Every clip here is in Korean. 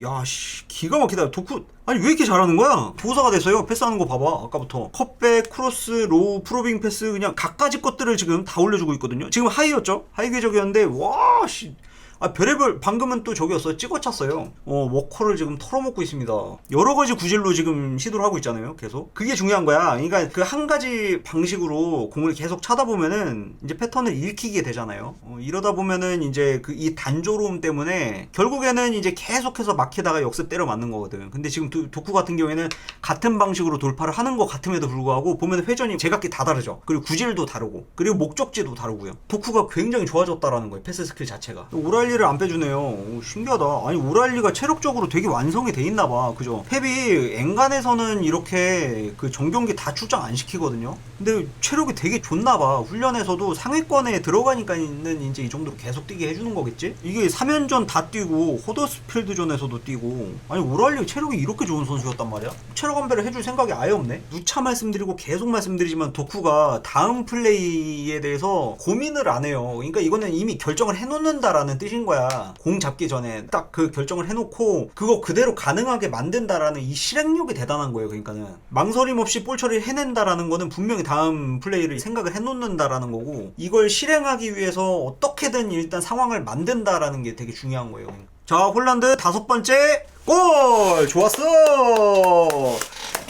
야, 씨, 기가 막히다. 도쿠, 아니, 왜 이렇게 잘하는 거야? 도사가 됐어요. 패스하는 거 봐봐. 아까부터. 컵백, 크로스, 로우, 프로빙 패스, 그냥 각가지 것들을 지금 다 올려주고 있거든요. 지금 하이였죠? 하이 궤적이었는데, 와, 씨. 아, 별의별, 방금은 또 저기였어. 찍어찼어요. 워커를 지금 털어먹고 있습니다. 여러 가지 구질로 지금 시도를 하고 있잖아요. 계속. 그게 중요한 거야. 그러니까 그 한 가지 방식으로 공을 계속 차다 보면은 이제 패턴을 읽히게 되잖아요. 이러다 보면은 이제 그 이 단조로움 때문에 결국에는 이제 계속해서 막히다가 역습 때려 맞는 거거든. 근데 지금 도쿠 같은 경우에는 같은 방식으로 돌파를 하는 것 같음에도 불구하고 보면 회전이 제각기 다 다르죠. 그리고 구질도 다르고, 그리고 목적지도 다르고요. 도쿠가 굉장히 좋아졌다라는 거예요. 패스 스킬 자체가. 오랄리를 안 빼주네요. 오, 신기하다. 아니, 오랄리가 체력적으로 되게 완성이 돼 있나봐. 그죠? 펩이 엔간에서는 이렇게 그 정경기 다 출장 안 시키거든요. 근데 체력이 되게 좋나봐. 훈련에서도 상위권에 들어가니까는 이제 이 정도로 계속 뛰게 해주는 거겠지? 이게 3연전 다 뛰고 호더스필드전에서도 뛰고, 아니 오랄리 체력이 이렇게 좋은 선수였단 말이야? 체력 안배를 해줄 생각이 아예 없네? 누차 말씀드리고 계속 말씀드리지만 도쿠가 다음 플레이에 대해서 고민을 안 해요. 그러니까 이거는 이미 결정을 해놓는다라는 뜻인 거야. 공 잡기 전에 딱 그 결정을 해놓고 그거 그대로 가능하게 만든다라는 이 실행력이 대단한 거예요. 그러니까는 망설임 없이 볼 처리를 해낸다라는 거는 분명히 다음 플레이를 생각을 해놓는다라는 거고, 이걸 실행하기 위해서 어떻게든 일단 상황을 만든다라는 게 되게 중요한 거예요. 자, 홀란드 5번째 골! 좋았어!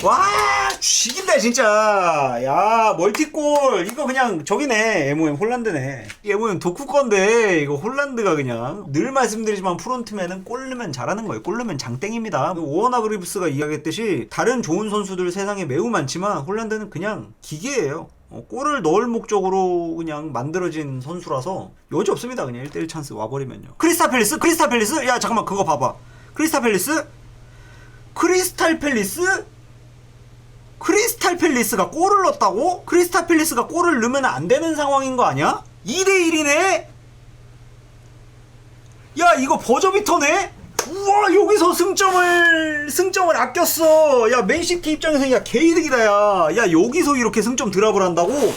와, 죽인다 진짜. 야, 멀티골 이거 그냥 저기네. MOM 홀란드네. MOM 도쿠 건데 이거 홀란드가 그냥 늘 말씀드리지만 프론트맨은 골 넣으면 잘하는 거예요. 골 넣으면 장땡입니다. 오어나 그리브스가 이야기했듯이 다른 좋은 선수들 세상에 매우 많지만 홀란드는 그냥 기계예요. 골을 넣을 목적으로 그냥 만들어진 선수라서 여지 없습니다. 그냥 1대1 찬스 와버리면요. 크리스탈 팰리스? 야, 잠깐만, 그거 봐봐. 크리스탈 팰리스가 골을 넣었다고? 크리스탈 팰리스가 골을 넣으면 안 되는 상황인 거 아니야? 2대1이네? 야, 이거 버저비터네? 우와, 여기서 승점을 아꼈어. 야, 맨시티 입장에서 야, 개이득이다. 야, 여기서 이렇게 승점 드랍을 한다고? 와,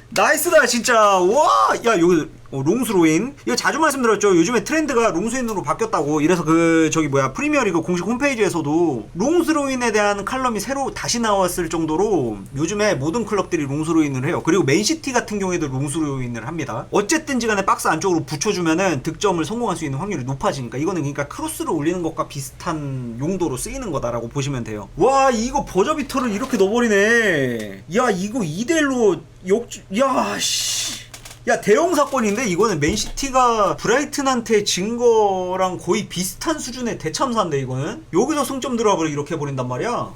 나이스다 진짜. 와, 야, 여기 롱스로인 이거 자주 말씀드렸죠. 요즘에 트렌드가 롱스로인으로 바뀌었다고. 이래서 그 저기 뭐야, 프리미어리그 공식 홈페이지에서도 롱스로인에 대한 칼럼이 새로 다시 나왔을 정도로 요즘에 모든 클럽들이 롱스로인을 해요. 그리고 맨시티 같은 경우에도 롱스로인을 합니다. 어쨌든지 간에 박스 안쪽으로 붙여주면은 득점을 성공할 수 있는 확률이 높아지니까, 이거는 그러니까 크로스를 올리는 것과 비슷한 용도로 쓰이는 거다라고 보시면 돼요. 와, 이거 버저비터를 이렇게 넣어버리네. 야, 이거 2대1로 야, 씨. 야, 대형 사건인데? 이거는 맨시티가 브라이튼한테 진 거랑 거의 비슷한 수준의 대참사인데, 이거는? 여기서 승점 드랍을 이렇게 해버린단 말이야.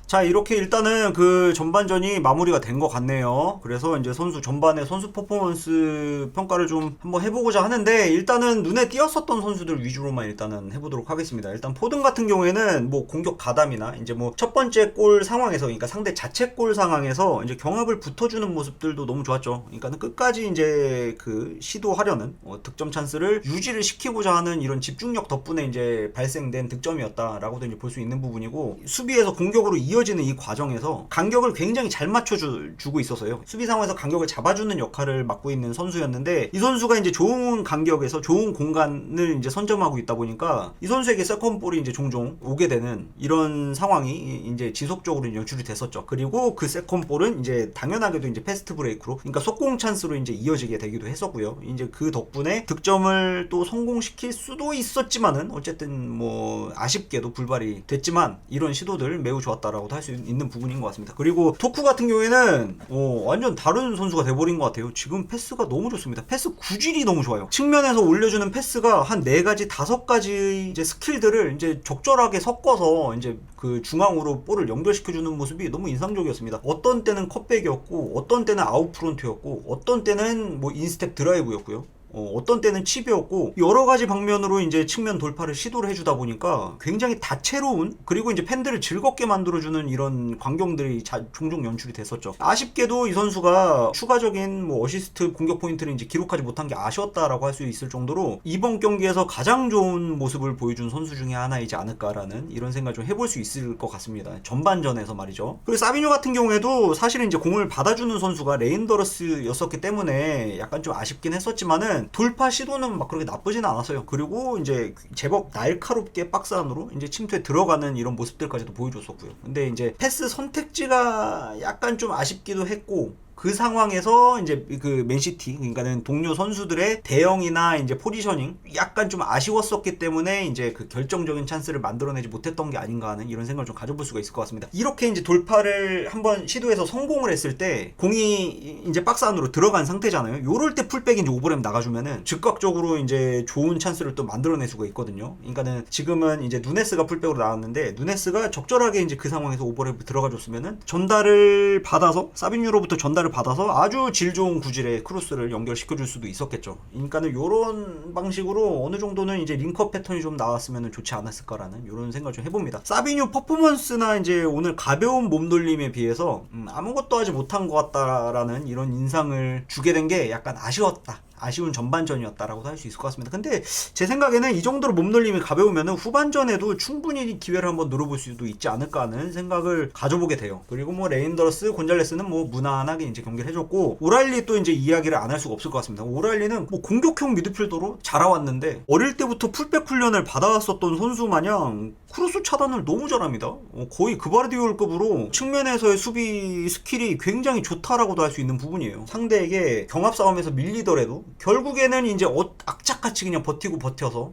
자, 이렇게 일단은 그 전반전이 마무리가 된 것 같네요. 그래서 이제 선수 전반의 선수 퍼포먼스 평가를 좀 한번 해보고자 하는데, 일단은 눈에 띄었었던 선수들 위주로만 일단은 해보도록 하겠습니다. 일단 포든 같은 경우에는 뭐 공격 가담이나 이제 뭐 첫 번째 골 상황에서, 그러니까 상대 자책골 상황에서 이제 경합을 붙어주는 모습들도 너무 좋았죠. 그러니까는 끝까지 이제 그 시도하려는 득점 찬스를 유지를 시키고자 하는 이런 집중력 덕분에 이제 발생된 득점이었다라고도 이제 볼 수 있는 부분이고, 수비에서 공격으로 이어지는 이 과정에서 간격을 굉장히 잘 맞춰주고 있었어요. 수비 상황에서 간격을 잡아주는 역할을 맡고 있는 선수였는데, 이 선수가 이제 좋은 간격에서 좋은 공간을 이제 선점하고 있다 보니까 이 선수에게 세컨볼이 이제 종종 오게 되는 이런 상황이 이제 지속적으로 연출이 됐었죠. 그리고 그 세컨볼은 이제 당연하게도 이제 패스트 브레이크로, 그러니까 속공 찬스로 이제 이어지게 되기도 했었고요. 이제 그 덕분에 득점을 또 성공시킬 수도 있었지만은 어쨌든 뭐 아쉽게도 불발이 됐지만, 이런 시도들 매우 좋았다라고 할 수 있는 부분인 것 같습니다. 그리고 토쿠 같은 경우에는 완전 다른 선수가 돼버린 것 같아요. 지금 패스가 너무 좋습니다. 패스 구질이 너무 좋아요. 측면에서 올려주는 패스가 한 4가지, 5가지 이제 스킬들을 이제 적절하게 섞어서 이제 그 중앙으로 볼을 연결시켜주는 모습이 너무 인상적이었습니다. 어떤 때는 컷백이었고, 어떤 때는 아웃프론트였고, 어떤 때는 뭐 인스텝 드라이브였고요. 어떤 때는 칩이었고, 여러 가지 방면으로 이제 측면 돌파를 시도를 해주다 보니까 굉장히 다채로운, 그리고 이제 팬들을 즐겁게 만들어주는 이런 광경들이 종종 연출이 됐었죠. 아쉽게도 이 선수가 추가적인 뭐 어시스트 공격 포인트를 이제 기록하지 못한 게 아쉬웠다라고 할 수 있을 정도로 이번 경기에서 가장 좋은 모습을 보여준 선수 중에 하나이지 않을까라는 이런 생각을 좀 해볼 수 있을 것 같습니다. 전반전에서 말이죠. 그리고 사비뇨 같은 경우에도 사실은 이제 공을 받아주는 선수가 레인더러스였었기 때문에 약간 좀 아쉽긴 했었지만은, 일단은 돌파 시도는 막 그렇게 나쁘진 않았어요. 그리고 이제 제법 날카롭게 박스 안으로 이제 침투에 들어가는 이런 모습들까지도 보여줬었고요. 근데 이제 패스 선택지가 약간 좀 아쉽기도 했고, 그 상황에서 이제 그 맨시티, 그러니까는 동료 선수들의 대형이나 이제 포지셔닝 약간 좀 아쉬웠었기 때문에 이제 그 결정적인 찬스를 만들어내지 못했던 게 아닌가 하는 이런 생각을 좀 가져볼 수가 있을 것 같습니다. 이렇게 이제 돌파를 한번 시도해서 성공을 했을 때 공이 이제 박스 안으로 들어간 상태잖아요. 요럴 때 풀백이 이제 오버랩 나가주면은 즉각적으로 이제 좋은 찬스를 또 만들어낼 수가 있거든요. 그러니까는 지금은 이제 누네스가 풀백으로 나왔는데, 누네스가 적절하게 이제 그 상황에서 오버랩 들어가줬으면은 전달을 받아서 사비뉴로부터 전달을 받아서 아주 질 좋은 구질의 크로스를 연결시켜줄 수도 있었겠죠. 그러니까는 요런 방식으로 어느 정도는 이제 링크업 패턴이 좀 나왔으면 좋지 않았을까라는 요런 생각을 좀 해봅니다. 사비뉴 퍼포먼스나 이제 오늘 가벼운 몸돌림에 비해서 아무것도 하지 못한 것 같다라는 이런 인상을 주게 된 게 약간 아쉬웠다. 아쉬운 전반전이었다라고도 할 수 있을 것 같습니다. 근데 제 생각에는 이 정도로 몸놀림이 가벼우면 후반전에도 충분히 기회를 한번 노려볼 수도 있지 않을까 하는 생각을 가져보게 돼요. 그리고 뭐 레인더러스, 곤잘레스는 뭐 무난하게 이제 경기를 해줬고, 오랄리 또 이제 이야기를 안 할 수가 없을 것 같습니다. 오랄리는 뭐 공격형 미드필더로 자라왔는데 어릴 때부터 풀백 훈련을 받아왔었던 선수 마냥 크로스 차단을 너무 잘합니다. 거의 그바르디올급으로 측면에서의 수비 스킬이 굉장히 좋다라고도 할 수 있는 부분이에요. 상대에게 경합 싸움에서 밀리더라도 결국에는 이제 악착같이 그냥 버텨서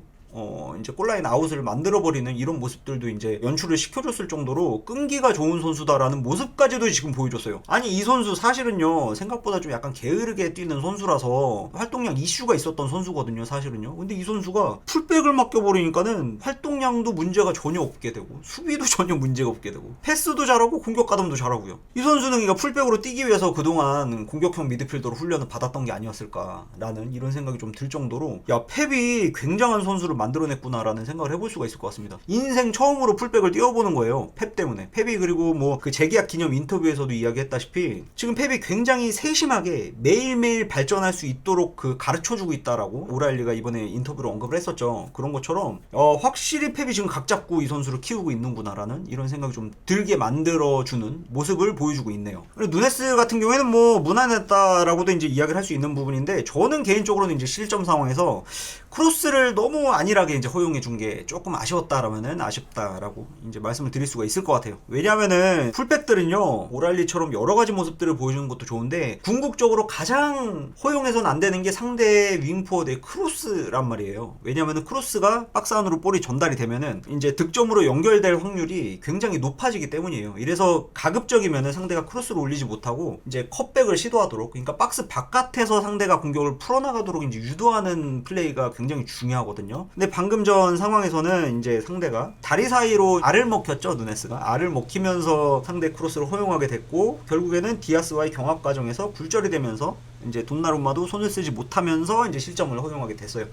이제 골라인 아웃을 만들어버리는 이런 모습들도 이제 연출을 시켜줬을 정도로 끈기가 좋은 선수다라는 모습까지도 지금 보여줬어요. 아니, 이 선수 사실은요, 생각보다 좀 약간 게으르게 뛰는 선수라서 활동량 이슈가 있었던 선수거든요, 사실은요. 근데 이 선수가 풀백을 맡겨버리니까는 활동량도 문제가 전혀 없게 되고, 수비도 전혀 문제가 없게 되고, 패스도 잘하고 공격 가담도 잘하고요. 이 선수는 그러니까 풀백으로 뛰기 위해서 그동안 공격형 미드필더로 훈련을 받았던 게 아니었을까라는 이런 생각이 좀 들 정도로, 야, 펩이 굉장한 선수를 만들어냈구나라는 생각을 해볼 수가 있을 것 같습니다. 인생 처음으로 풀백을 띄워보는 거예요, 펩 때문에. 펩이 그리고 뭐 그 재계약 기념 인터뷰에서도 이야기했다시피 지금 펩이 굉장히 세심하게 매일매일 발전할 수 있도록 그 가르쳐주고 있다라고 오라일리가 이번에 인터뷰로 언급을 했었죠. 그런 것처럼 확실히 펩이 지금 각 잡고 이 선수를 키우고 있는구나라는 이런 생각이 좀 들게 만들어주는 모습을 보여주고 있네요. 그리고 누네스 같은 경우에는 뭐 무난했다라고도 이제 이야기를 할 수 있는 부분인데, 저는 개인적으로는 이제 실점 상황에서 크로스를 너무 안일하게 이제 허용해 준 게 조금 아쉬웠다라면은 아쉽다라고 이제 말씀을 드릴 수가 있을 것 같아요. 왜냐하면은 풀백들은요, 오랄리처럼 여러 가지 모습들을 보여주는 것도 좋은데 궁극적으로 가장 허용해서는 안 되는 게 상대 윙포워드의 크로스란 말이에요. 왜냐하면은 크로스가 박스 안으로 볼이 전달이 되면은 이제 득점으로 연결될 확률이 굉장히 높아지기 때문이에요. 이래서 가급적이면은 상대가 크로스를 올리지 못하고 이제 컷백을 시도하도록, 그러니까 박스 바깥에서 상대가 공격을 풀어나가도록 이제 유도하는 플레이가 굉장히 중요하거든요. 근데 방금 전 상황에서는 이제 상대가 다리 사이로 알을 먹혔죠, 누네스가. 알을 먹히면서 상대 크로스를 허용하게 됐고, 결국에는 디아스와의 경합 과정에서 굴절이 되면서 이제 돈나룸마도 손을 쓰지 못하면서 이제 실점을 허용하게 됐어요.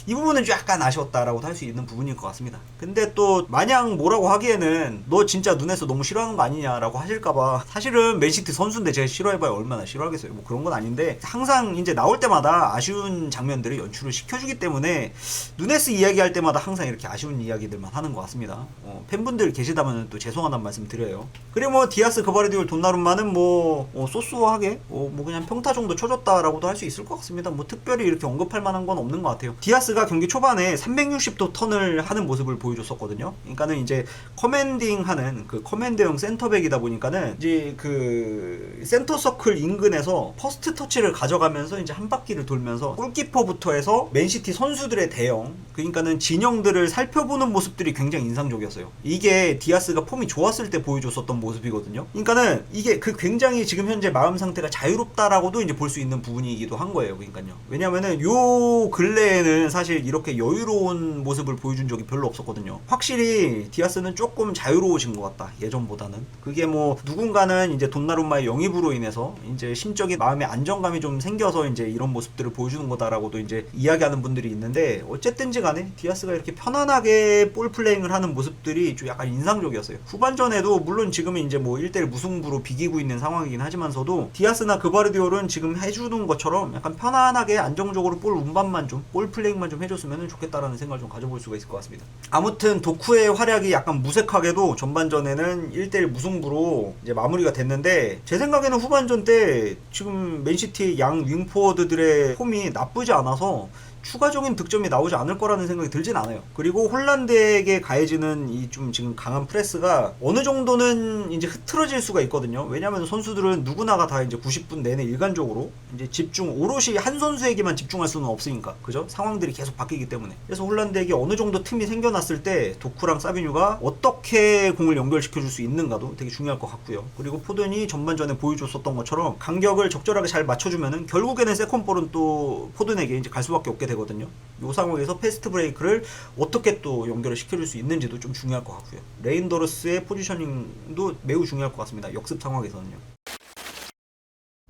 이 부분은 좀 약간 아쉬웠다라고 할 수 있는 부분일 것 같습니다. 근데 또 마냥 뭐라고 하기에는 너 진짜 누네스 너무 싫어하는 거 아니냐라고 하실까봐, 사실은 맨시티 선수인데 제가 싫어해봐야 얼마나 싫어하겠어요. 뭐 그런 건 아닌데, 항상 이제 나올 때마다 아쉬운 장면들을 연출을 시켜주기 때문에 누네스 이야기할 때마다 항상 이렇게 아쉬운 이야기들만 하는 것 같습니다. 팬분들 계시다면 또 죄송하다는 말씀 드려요. 그리고 뭐 디아스, 그바르디올, 돈나룸마는 뭐 소소하게 뭐 그냥 평타 정도 쳐줬다라고도 할 수 있을 것 같습니다. 뭐 특별히 이렇게 언급할 만한 건 없는 것 같아요. 디아스가 경기 초반에 360도 턴을 하는 모습을 보여줬었거든요. 그러니까는 이제 커맨딩하는 그 커맨드형 센터백이다 보니까는 이제 그 센터 서클 인근에서 퍼스트 터치를 가져가면서 이제 한 바퀴를 돌면서 골키퍼부터 해서 맨시티 선수들의 대형, 그러니까는 진영들을 살펴보는 모습들이 굉장히 인상적이었어요. 이게 디아스가 폼이 좋았을 때 보여줬었던 모습이거든요. 그러니까는 이게 그 굉장히 지금 현재 마음 상태가 자유롭다라고도 이제 볼 수 있는 부분이기도 한 거예요. 그러니까요. 왜냐면은 요 근래에는 사실 이렇게 여유로운 모습을 보여준 적이 별로 없었거든요. 확실히 디아스는 조금 자유로워진 것 같다, 예전보다는. 그게 뭐 누군가는 이제 돈나룸마의 영입으로 인해서 이제 심적인 마음의 안정감이 좀 생겨서 이제 이런 모습들을 보여주는 거다라고도 이제 이야기하는 분들이 있는데, 어쨌든지 간에 디아스가 이렇게 편안하게 볼 플레잉을 하는 모습들이 좀 약간 인상적이었어요. 후반전에도 물론 지금은 이제 뭐 1대1 무승부로 비기고 있는 상황이긴 하지만서도 디아스나 그바르디올은 지금 해주는 것처럼 약간 편안하게 안정적으로 볼 운반만 좀, 볼 플레잉만 좀 해줬으면 좋겠다라는 생각을 좀 가져볼 수가 있을 것 같습니다. 아무튼 도쿠의 활약이 약간 무색하게도 전반전에는 1대1 무승부로 이제 마무리가 됐는데, 제 생각에는 후반전 때 지금 맨시티 양 윙포워드들의 폼이 나쁘지 않아서 추가적인 득점이 나오지 않을 거라는 생각이 들진 않아요. 그리고 홀란드에게 가해지는 이 좀 지금 강한 프레스가 어느 정도는 이제 흐트러질 수가 있거든요. 왜냐하면 선수들은 누구나가 다 이제 90분 내내 일관적으로 이제 오롯이 한 선수에게만 집중할 수는 없으니까, 그죠? 상황들이 계속 바뀌기 때문에. 그래서 홀란드에게 어느 정도 틈이 생겨났을 때 도쿠랑 사비뉴가 어떻게 공을 연결시켜줄 수 있는가도 되게 중요할 것 같고요. 그리고 포든이 전반전에 보여줬었던 것처럼 간격을 적절하게 잘 맞춰주면은 결국에는 세컨볼은 또 포든에게 이제 갈 수밖에 없게 되거든요. 이 상황에서 패스트 브레이크를 어떻게 또 연결을 시켜줄 수 있는지도 좀 중요할 것 같고요. 레인더러스의 포지셔닝도 매우 중요할 것 같습니다. 역습 상황에서는요.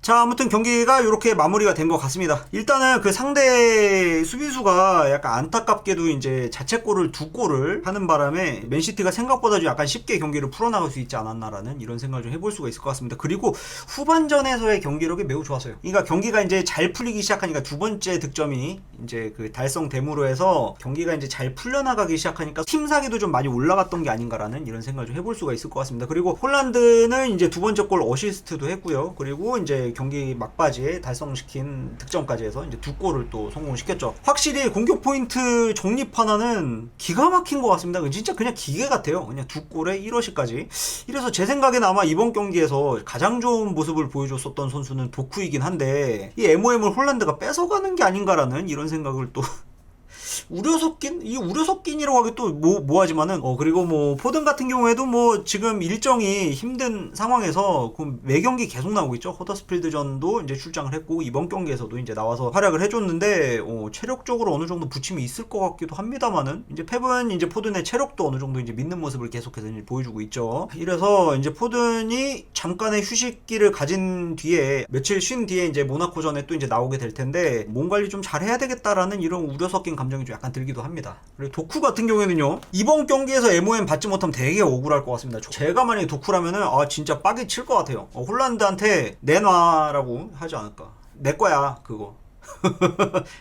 자, 아무튼 경기가 이렇게 마무리가 된 것 같습니다. 일단은 그 상대 수비수가 약간 안타깝게도 이제 자책골을 2골을 하는 바람에 맨시티가 생각보다 좀 약간 쉽게 경기를 풀어나갈 수 있지 않았나라는 이런 생각을 좀 해볼 수가 있을 것 같습니다. 그리고 후반전에서의 경기력이 매우 좋았어요. 그러니까 경기가 이제 잘 풀리기 시작하니까 두 번째 득점이 이제 그 달성됨으로 해서 경기가 이제 잘 풀려나가기 시작하니까 팀 사기도 좀 많이 올라갔던 게 아닌가라는 이런 생각을 좀 해볼 수가 있을 것 같습니다. 그리고 홀란드는 이제 두 번째 골 어시스트도 했고요. 그리고 이제 경기 막바지에 달성시킨 득점까지 해서 이제 2골을 또 성공시켰죠. 확실히 공격 포인트 정립 하나는 기가 막힌 것 같습니다. 진짜 그냥 기계 같아요. 그냥 2골에 1어시까지. 이래서 제 생각에는 아마 이번 경기에서 가장 좋은 모습을 보여줬었던 선수는 도쿠이긴 한데, 이 MOM을 홀란드가 뺏어가는 게 아닌가라는 이런 생각을 또 우려 섞인? 이 우려 섞인이라고 하기 또 뭐하지만은 그리고 뭐 포든 같은 경우에도 뭐 지금 일정이 힘든 상황에서 매 경기 계속 나오고 있죠. 허더스필드전도 이제 출장을 했고 이번 경기에서도 이제 나와서 활약을 해줬는데 체력적으로 어느 정도 부침이 있을 것 같기도 합니다만은 이제 펩은 이제 포든의 체력도 어느 정도 이제 믿는 모습을 계속해서 이제 보여주고 있죠. 이래서 이제 포든이 잠깐의 휴식기를 가진 뒤에 며칠 쉰 뒤에 이제 모나코전에 또 이제 나오게 될 텐데 몸 관리 좀 잘해야 되겠다라는 이런 우려 섞인 감정이 좀 약간 들기도 합니다. 그리고 도쿠 같은 경우에는요, 이번 경기에서 MOM 받지 못하면 되게 억울할 것 같습니다. 제가 만약에 도쿠라면은 진짜 빡이 칠 것 같아요. 홀란드한테 내놔라고 하지 않을까. 내 거야 그거.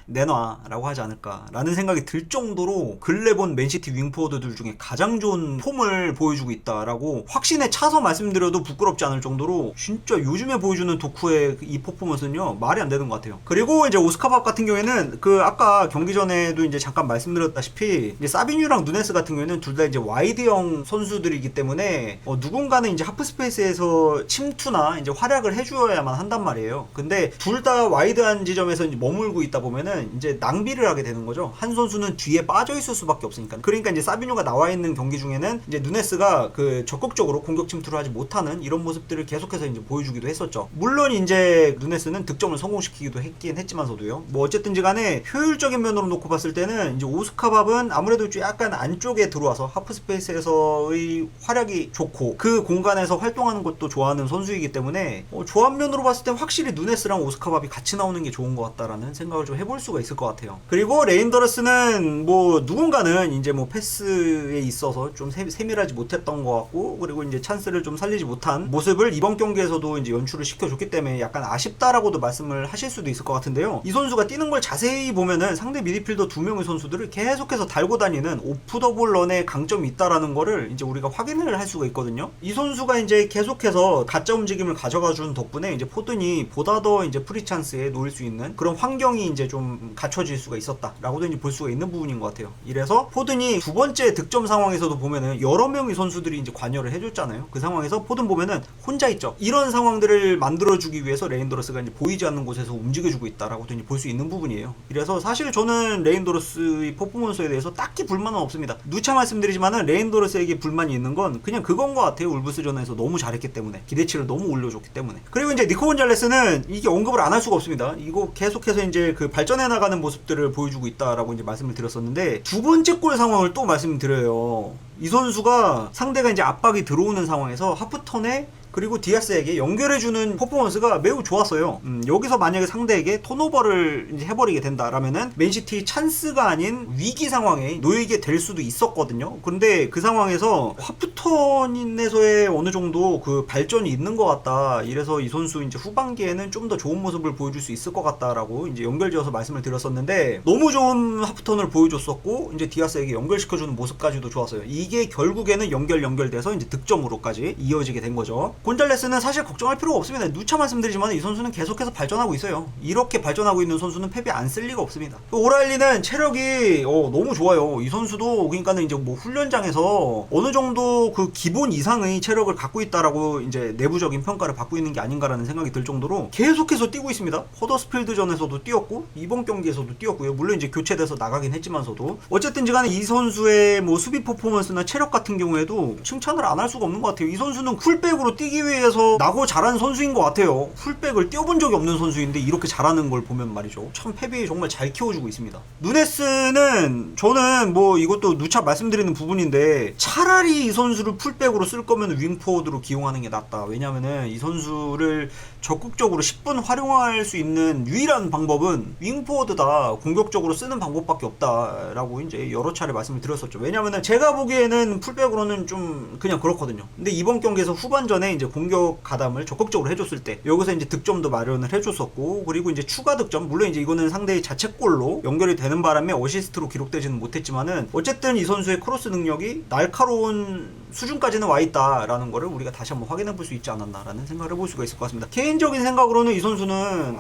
내놔라고 하지 않을까라는 생각이 들 정도로 근래 본 맨시티 윙포워드들 중에 가장 좋은 폼을 보여주고 있다라고 확신에 차서 말씀드려도 부끄럽지 않을 정도로 진짜 요즘에 보여주는 도쿠의 이 퍼포먼스는요 말이 안 되는 것 같아요. 그리고 이제 오스카밥 같은 경우에는 그 아까 경기 전에도 이제 잠깐 말씀드렸다시피 이제 사비뉴랑 누네스 같은 경우에는 둘 다 이제 와이드형 선수들이기 때문에 누군가는 이제 하프 스페이스에서 침투나 이제 활약을 해주어야만 한단 말이에요. 근데 둘 다 와이드한 지점에서 머물고 있다 보면은 이제 낭비를 하게 되는 거죠. 한 선수는 뒤에 빠져 있을 수밖에 없으니까. 그러니까 이제 사비뉴가 나와 있는 경기 중에는 이제 누네스가 그 적극적으로 공격 침투를 하지 못하는 이런 모습들을 계속해서 이제 보여주기도 했었죠. 물론 이제 누네스는 득점을 성공시키기도 했긴 했지만서도요. 뭐 어쨌든지 간에 효율적인 면으로 놓고 봤을 때는 이제 오스카밥은 아무래도 좀 약간 안쪽에 들어와서 하프 스페이스에서의 활약이 좋고 그 공간에서 활동하는 것도 좋아하는 선수이기 때문에 조합면으로 봤을 때 확실히 누네스랑 오스카밥이 같이 나오는 게 좋은 것 같다. 라는 생각을 좀 해볼 수가 있을 것 같아요. 그리고 레인더러스는 뭐 누군가는 이제 뭐 패스에 있어서 좀 세밀하지 못했던 것 같고, 그리고 이제 찬스를 좀 살리지 못한 모습을 이번 경기에서도 이제 연출을 시켜줬기 때문에 약간 아쉽다라고도 말씀을 하실 수도 있을 것 같은데요. 이 선수가 뛰는 걸 자세히 보면은 상대 미드필더 2명의 선수들을 계속해서 달고 다니는 오프 더 볼 런의 강점이 있다라는 거를 이제 우리가 확인을 할 수가 있거든요. 이 선수가 이제 계속해서 가짜 움직임을 가져가 준 덕분에 이제 포든이 보다 더 이제 프리 찬스에 놓일 수 있는 그런 환경이 이제 좀 갖춰질 수가 있었다라고도 이제 볼 수가 있는 부분인 것 같아요. 이래서 포든이 두 번째 득점 상황에서도 보면은 여러 명의 선수들이 이제 관여를 해줬잖아요. 그 상황에서 포든 보면은 혼자 있죠. 이런 상황들을 만들어주기 위해서 레인더러스가 이제 보이지 않는 곳에서 움직여주고 있다라고도 이제 볼 수 있는 부분이에요. 이래서 사실 저는 레인더러스의 퍼포먼스에 대해서 딱히 불만은 없습니다. 누차 말씀드리지만은 레인더러스에게 불만이 있는 건 그냥 그건 것 같아요. 울브스전에서 너무 잘했기 때문에, 기대치를 너무 올려줬기 때문에. 그리고 이제 니코 곤잘레스는 이게 언급을 안 할 수가 없습니다. 이거 계속해서 이제 그 발전해 나가는 모습들을 보여주고 있다라고 이제 말씀을 드렸었는데, 두 번째 골 상황을 또 말씀드려요. 이 선수가 상대가 이제 압박이 들어오는 상황에서 하프턴에 그리고 디아스에게 연결해주는 퍼포먼스가 매우 좋았어요. 여기서 만약에 상대에게 턴오버를 이제 해버리게 된다라면은 맨시티 찬스가 아닌 위기 상황에 놓이게 될 수도 있었거든요. 그런데 그 상황에서 하프턴에서의 어느 정도 그 발전이 있는 것 같다. 이래서 이 선수 이제 후반기에는 좀 더 좋은 모습을 보여줄 수 있을 것 같다라고 이제 연결지어서 말씀을 드렸었는데, 너무 좋은 하프턴을 보여줬었고 이제 디아스에게 연결시켜주는 모습까지도 좋았어요. 이게 결국에는 연결돼서 이제 득점으로까지 이어지게 된 거죠. 곤잘레스는 사실 걱정할 필요가 없습니다. 누차 말씀드리지만 이 선수는 계속해서 발전하고 있어요. 이렇게 발전하고 있는 선수는 패배 안 쓸 리가 없습니다. 오라일리는 체력이 너무 좋아요. 이 선수도 그러니까는 이제 뭐 훈련장에서 어느 정도 그 기본 이상의 체력을 갖고 있다라고 이제 내부적인 평가를 받고 있는 게 아닌가라는 생각이 들 정도로 계속해서 뛰고 있습니다. 허더스필드전에서도 뛰었고 이번 경기에서도 뛰었고요. 물론 이제 교체돼서 나가긴 했지만서도 어쨌든지 간에 이 선수의 뭐 수비 퍼포먼스나 체력 같은 경우에도 칭찬을 안 할 수가 없는 것 같아요. 이 선수는 풀백으로 뛰기 위해서 나고 잘한 선수인 것 같아요. 풀백을 뛰어본 적이 없는 선수인데 이렇게 잘하는 걸 보면 말이죠. 참 페비 정말 잘 키워주고 있습니다. 누네스는 저는 뭐 이것도 누차 말씀드리는 부분인데, 차라리 이 선수를 풀백으로 쓸 거면 윙포워드로 기용하는 게 낫다. 왜냐면은 이 선수를 적극적으로 10분 활용할 수 있는 유일한 방법은 윙포워드다, 공격적으로 쓰는 방법밖에 없다라고 이제 여러 차례 말씀을 드렸었죠. 왜냐면은 제가 보기에는 풀백으로는 좀 그냥 그렇거든요. 근데 이번 경기에서 후반전에 이제 공격 가담을 적극적으로 해줬을 때 여기서 이제 득점도 마련을 해줬었고, 그리고 이제 추가 득점, 물론 이제 이거는 상대의 자책골로 연결이 되는 바람에 어시스트로 기록되지는 못했지만은 어쨌든 이 선수의 크로스 능력이 날카로운 수준까지는 와 있다라는 거를 우리가 다시 한번 확인해 볼 수 있지 않았나라는 생각을 해볼 수가 있을 것 같습니다. 개인적인 생각으로는 이 선수는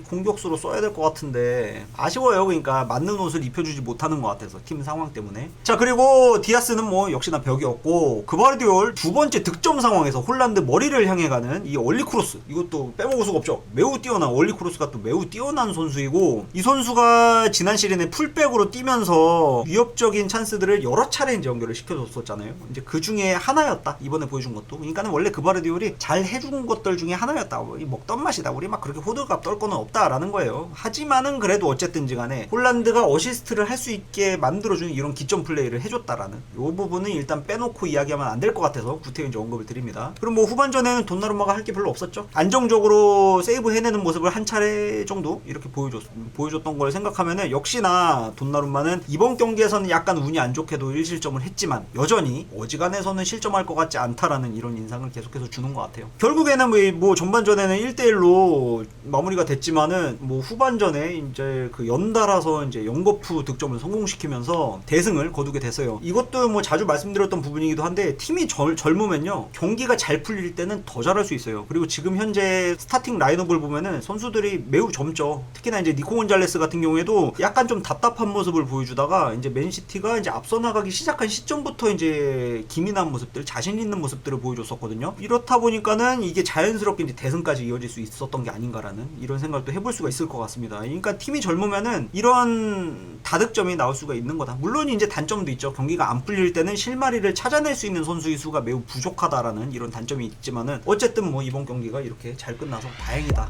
공격수로 써야 될 것 같은데 아쉬워요. 그러니까 맞는 옷을 입혀주지 못하는 것 같아서 팀 상황 때문에. 자, 그리고 디아스는 뭐 역시나 벽이었고, 그바르디올 두 번째 득점 상황에서 홀란드 머리를 향해 가는 이 얼리 크로스, 이것도 빼먹을 수가 없죠. 매우 뛰어난 얼리 크로스가 또 매우 뛰어난 선수이고, 이 선수가 지난 시즌에 풀백으로 뛰면서 위협적인 찬스들을 여러 차례 이제 연결을 시켜줬었잖아요. 이제 그 중에 하나였다, 이번에 보여준 것도. 그러니까는 원래 그바르디올이 잘 해준 것들 중에 하나였다. 먹던 맛이다. 우리 막 그렇게 호들갑 떨 거는 없다라는 거예요. 하지만은 그래도 어쨌든지 간에 홀란드가 어시스트를 할 수 있게 만들어주는 이런 기점 플레이를 해줬다라는 이 부분은 일단 빼놓고 이야기하면 안 될 것 같아서 구태여 이제 언급을 드립니다. 그럼 뭐 후반전에는 돈나루마가 할 게 별로 없었죠. 안정적으로 세이브 해내는 모습을 한 차례 정도 이렇게 보여줬던 걸 생각하면은 역시나 돈나루마는 이번 경기에서는 약간 운이 안 좋게도 1실점을 했지만 여전히 어지간해서는 실점할 것 같지 않다라는 이런 인상을 계속해서 주는 것 같아요. 결국에는 뭐 전반전에는 1대1로 마무리가 됐지만은 뭐 후반전에 이제 그 연달아서 이제 연거푸 득점을 성공시키면서 대승을 거두게 됐어요. 이것도 뭐 자주 말씀드렸던 부분이기도 한데, 팀이 젊으면요 경기가 잘 풀릴 때는 더 잘할 수 있어요. 그리고 지금 현재 스타팅 라인업을 보면은 선수들이 매우 젊죠. 특히나 이제 니코 곤잘레스 같은 경우에도 약간 좀 답답한 모습을 보여주다가 이제 맨시티가 이제 앞서 나가기 시작한 시점부터 이제 기민한 모습들, 자신 있는 모습들을 보여줬었거든요. 이렇다 보니까는 이게 자연스럽게 이제 대승까지 이어질 수 있었던 게 아닌가라는 이런 생각도 해볼 수가 있을 것 같습니다. 그러니까 팀이 젊으면은 이런 다득점이 나올 수가 있는 거다. 물론 이제 단점도 있죠. 경기가 안 풀릴 때는 실마리를 찾아낼 수 있는 선수의 수가 매우 부족하다라는 이런 단점이 있지만은 어쨌든 뭐 이번 경기가 이렇게 잘 끝나서 다행이다.